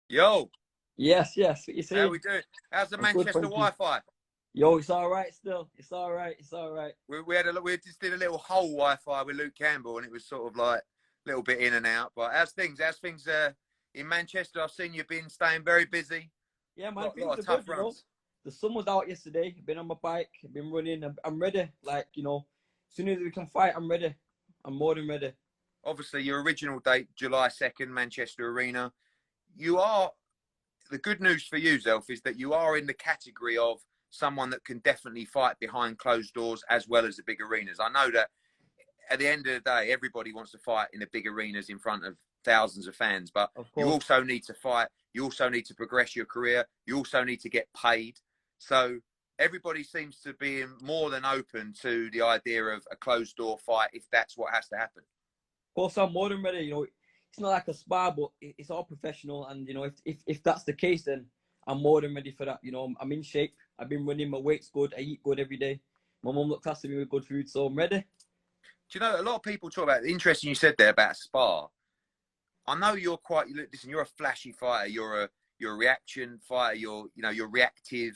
Yo, Yes, yes. What you how saying? we doing? How's the I'm good, Manchester thank you. Wi-Fi? Yo, it's all right still. It's all right. It's all right. We just did a little whole Wi-Fi with Luke Campbell, and it was sort of like a little bit in and out. But how's things? In Manchester? I've seen you've been staying very busy. Yeah, man, Lot things of are good, tough you know. runs. The sun was out yesterday. Been on my bike. Been running. I'm ready. Like, as soon as we can fight, I'm ready. I'm more than ready. Obviously, your original date, July 2nd, Manchester Arena. You are the good news for you, Zelf, is that you are in the category of someone that can definitely fight behind closed doors as well as the big arenas. I know that at the end of the day, everybody wants to fight in the big arenas in front of thousands of fans, but Of you course. also need to fight. You also need to progress your career. You also need to get paid. So everybody seems to be more than open to the idea of a closed door fight if that's what has to happen. Of course, I'm more than ready. It's not like a spar, but it's all professional. And if that's the case, then I'm more than ready for that. I'm in shape. I've been running. My weight's good. I eat good every day. My mum looks after me with good food, so I'm ready. Do you know, a lot of people talk about, interesting you said there about spar. I know you're quite, listen, you're a flashy fighter. You're a reaction fighter. You're reactive.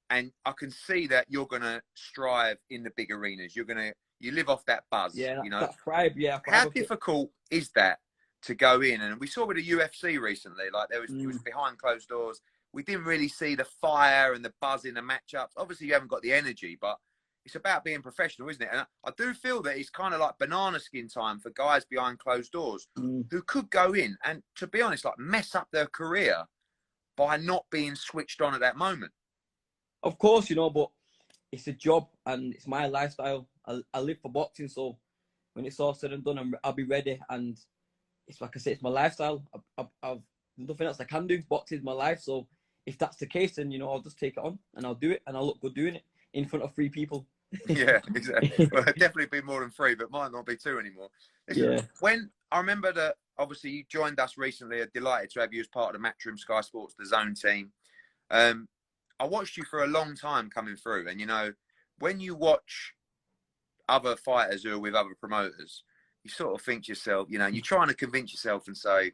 And I can see that you're going to strive in the big arenas. You live off that buzz, Yeah, you know. that vibe. Yeah, How vibe of it. difficult is that to go in? And we saw with the UFC recently, like it was Mm. behind closed doors. We didn't really see the fire and the buzz in the matchups. Obviously, you haven't got the energy, but it's about being professional, isn't it? And I do feel that it's kind of like banana skin time for guys behind closed doors Mm. who could go in and, to be honest, like mess up their career by not being switched on at that moment. Of course, but it's a job and it's my lifestyle. I live for boxing, so when it's all said and done, I'll be ready. And it's like I say, it's my lifestyle. I've there's nothing else I can do. Boxing is my life, so if that's the case, then I'll just take it on and I'll do it, and I'll look good doing it in front of three people. Yeah, exactly. Well, it'd definitely be more than three, but might not be two anymore. Listen, Yeah. when I remember that, obviously you joined us recently. I'm delighted to have you as part of the Matchroom Sky Sports, the Zone team. Um, I watched you for a long time coming through, and when you watch other fighters who are with other promoters, you sort of think to yourself, you're trying to convince yourself and say,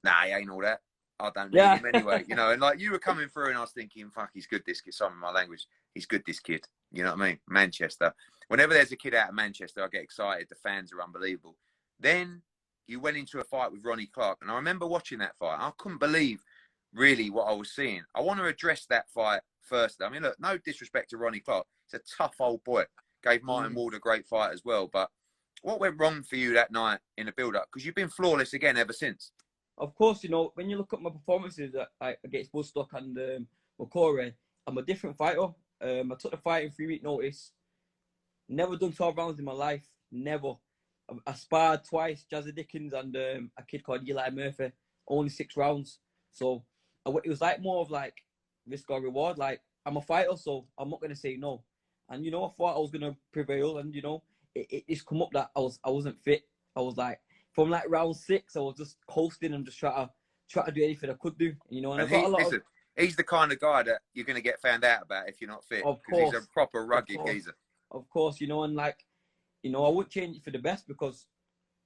"Nah, he ain't all that. I don't need Yeah. him anyway." And like you were coming through, and I was thinking, "Fuck, he's good. This kid." Some of my language, he's good. This kid. You know what I mean? Manchester. Whenever there's a kid out of Manchester, I get excited. The fans are unbelievable. Then you went into a fight with Ronnie Clark, and I remember watching that fight. I couldn't believe really what I was seeing. I want to address that fight first. I mean, look, no disrespect to Ronnie Clark. He's a tough old boy. Gave Martin Mm. Ward a great fight as well. But what went wrong for you that night in the build-up? Because you've been flawless again ever since. Of course, when you look at my performances against Woodstock and Makore, I'm a different fighter. I took the fight in 3 week notice. Never done 12 rounds in my life. Never. I sparred twice, Jazzy Dickens and a kid called Eli Murphy. Only 6 rounds. So it was like more of like risk or reward. Like, I'm a fighter, so I'm not gonna say no. And I thought I was gonna prevail, and it's come up that I wasn't fit. I was like, from like round 6, I was just coasting and just try to do anything I could do. And I And got a lot of, he's the kind of guy that you're going to get found out about if you're not fit, of because he's a course, proper of rugged course, geezer. of course, and like, I wouldn't change it for the best, because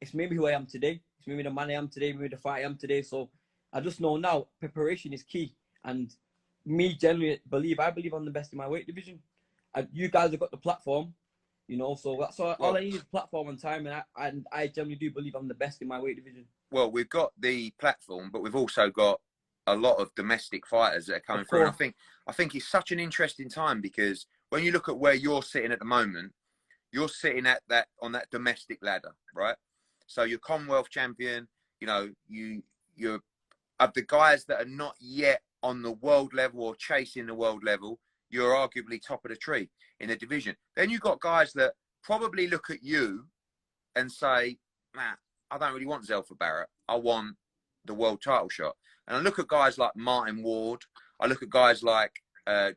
it's maybe who I am today. It's maybe the man I am today, maybe the fight I am today. So I just know now preparation is key. And I believe I'm the best in my weight division. And you guys have got the platform, so that's all Well, I need is platform and time. And I generally do believe I'm the best in my weight division. well, we've got the platform, but we've also got a lot of domestic fighters that are coming Of through. And course. I think it's such an interesting time, because when you look at where you're sitting at the moment, you're sitting at that on that domestic ladder, right? So you're Commonwealth champion. You're of the guys that are not yet on the world level or chasing the world level. You're arguably top of the tree in the division. Then you've got guys that probably look at you and say, "Man, I don't really want Zelfa Barrett. I want the world title shot." And I look at guys like Martin Ward. I look at guys like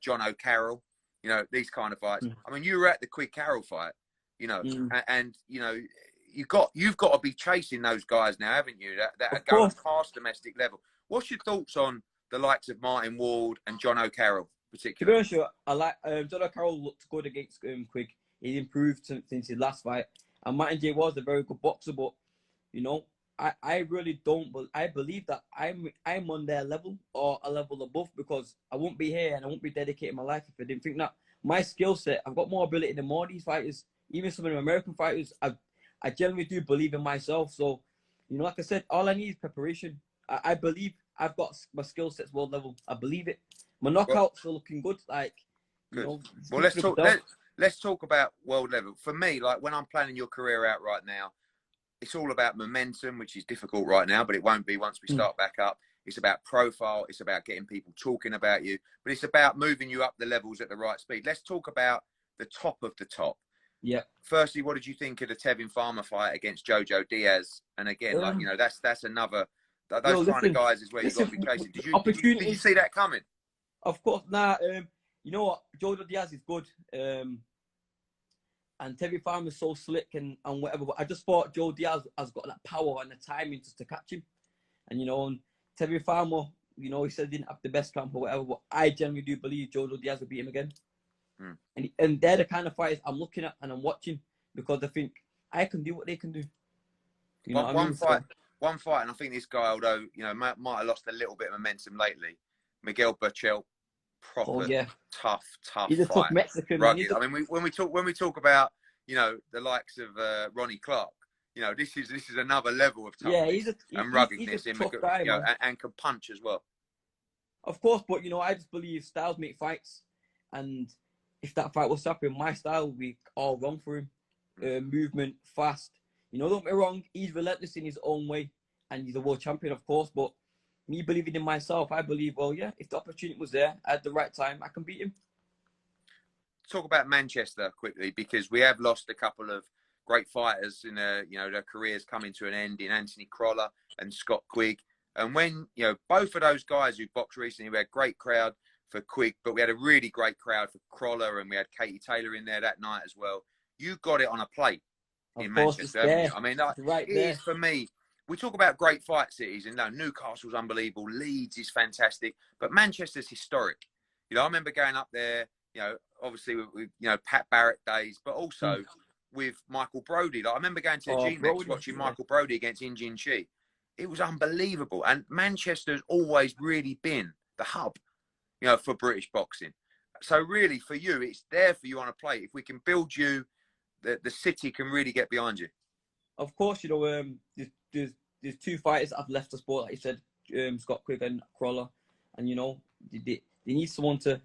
John O'Carroll. These kind of fights. Mm. I mean, you were at the Quid Carroll fight. Mm. And you've got to be chasing those guys now, haven't you? That are Of going course. past domestic level. What's your thoughts on the likes of Martin Ward and John O'Carroll, To be particularly? honest, I like John Carroll looked good against Quick. He improved since his last fight. And Martin J was a very good boxer, but you know, I really don't, but I believe that I'm on their level or a level above, because I won't be here and I won't be dedicating my life if I didn't think that my skill set, I've got more ability than more of these fighters, even some of the American fighters. I generally do believe in myself. So, you know, like I said, all I need is preparation. I believe I've got my skill sets world level. I believe it. My knockouts are looking good. Like, you Good. know, Well, let's talk about world level. For me, like when I'm planning your career out right now, it's all about momentum, which is difficult right now, but it won't be once we start back up. It's about profile. It's about getting people talking about you, but it's about moving you up the levels at the right speed. Let's talk about the top of the top. Yeah. Firstly, what did you think of the Tevin Farmer fight against Jojo Diaz? And again, like, you know, that's another, those kind of guys is where you've got to be chasing. Did you see that coming? Of course. Nah, you know what? Jojo Diaz is good. And Tevin Farmer is so slick and whatever. But I just thought Joe Diaz has got that power and the timing just to catch him. And, you know, and Tevin Farmer, you know, he said he didn't have the best camp or whatever, but I generally do believe Jojo Diaz will beat him again. And they're the kind of fighters I'm looking at and I'm watching, because I think I can do what they can do. You know what I mean? One fight, and I think this guy, although, you know, might have lost a little bit of momentum lately, Miguel Burchell, proper tough He's a fight. tough Mexican. I mean, when we talk about, you know, the likes of Ronnie Clark, you know, this is another level of toughness and ruggedness, he's a tough guy, you know, and can punch as well. Of course, but you know, I just believe styles make fights, and if that fight was happening, my style would be all wrong for him. Movement, fast. You know, don't get me wrong, he's relentless in his own way, and he's a world champion, of course, but me believing in myself, I believe, well, yeah, if the opportunity was there at the right time, I can beat him. Talk about Manchester quickly, because we have lost a couple of great fighters in you know, their careers coming to an end, in Anthony Crolla and Scott Quigg. And when, you know, both of those guys who boxed recently, we had a great crowd for Quigg, but we had a really great crowd for Crolla, and we had Katie Taylor in there that night as well. You got it on a plate in Manchester, haven't you? I mean, like, it is, for me, we talk about great fight cities, and Newcastle's unbelievable, Leeds is fantastic, but Manchester's historic. You know, I remember going up there, you know, obviously with you know, Pat Barrett days, but also with Michael Brodie. Like, I remember going to the G-Mex watching Michael Brodie against Injin Chi. It was unbelievable. And Manchester's always really been the hub, you know, for British boxing. So really, for you, it's there for you on a plate. If we can build you, the city can really get behind you. Of course, you know, there's two fighters that have left the sport, like you said, Scott Quigg and Crawler, and you know, they need someone to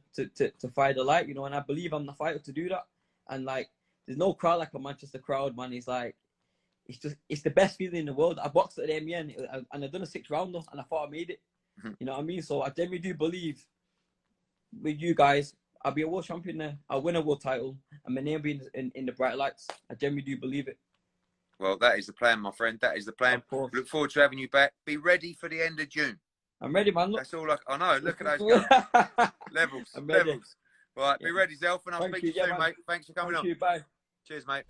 fight the light, you know, and I believe I'm the fighter to do that. And like, there's no crowd like a Manchester crowd, man. It's like, it's the best feeling in the world. I boxed at the MEN and I done a 6 rounder and I thought I made it. You know what I mean? So I genuinely do believe with you guys, I'll be a world champion there. I'll win a world title and my name will be in the bright lights. I genuinely do believe it. Well, that is the plan, my friend. That is the plan. Look forward to having you back. Be ready for the end of June. I'm ready, man. Look. That's all I know. Look at those guys. Levels. I'm ready. Levels. Right, be ready, Zelfa, and I'll speak to you soon, mate. Thanks for coming on. Thank you, bye. Cheers, mate.